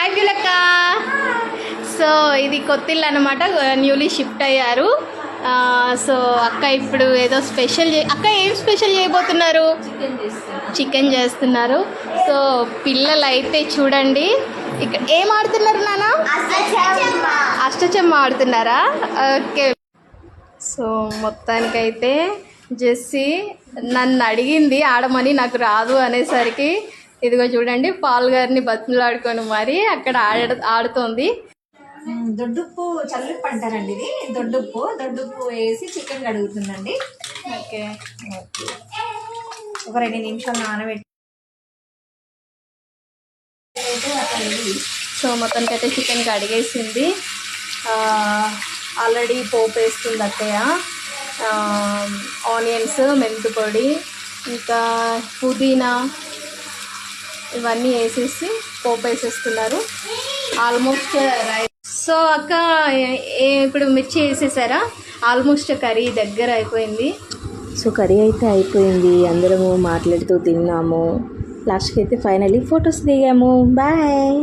Hi పిలక్క. So ఇది కొత్తిల్లు అనమాట, న్యూలీ షిఫ్ట్ అయ్యారు. సో అక్క ఇప్పుడు ఏదో స్పెషల్ అక్క ఏం స్పెషల్ చేయబోతున్నారు? చికెన్ చేస్తున్నారు. సో పిల్లలు అయితే చూడండి ఇక్కడ ఏం ఆడుతున్నారు నాన్న? అష్టచమ్మ ఆడుతున్నారా? ఓకే. సో మొత్తానికైతే జెస్సీ నన్ను అడిగింది ఆడమని, నాకు రాదు అనేసరికి ఇదిగో చూడండి పాల్ గారిని బతులాడుకొని మరి అక్కడ ఆడుతోంది. దొడ్డుప్పు చల్లుప్పు అంటారండి. ఇది దొడ్డుప్పు వేసి చికెన్ కడుగుతుందండి. ఓకే, ఒక 2 నిమిషాలు నానబెట్టి. సో మొత్తానికైతే చికెన్ కడిగేసింది. ఆల్రెడీ పోపు వేస్తుంది అత్తయ్య. ఆనియన్స్, మెంతు పొడి, ఇంకా పుదీనా ఇవన్నీ వేసేసి పోపు వేసేస్తున్నారు. Almost rice. సో అక్క ఇప్పుడు మిర్చి వేసేసారా? ఆల్మోస్ట్ కర్రీ దగ్గర అయిపోయింది. సో కర్రీ అయితే అయిపోయింది, అందరము మాట్లాడుతూ తిన్నాము. లాస్ట్కి అయితే ఫైనల్లీ ఫొటోస్ దిగాము. బాయ్.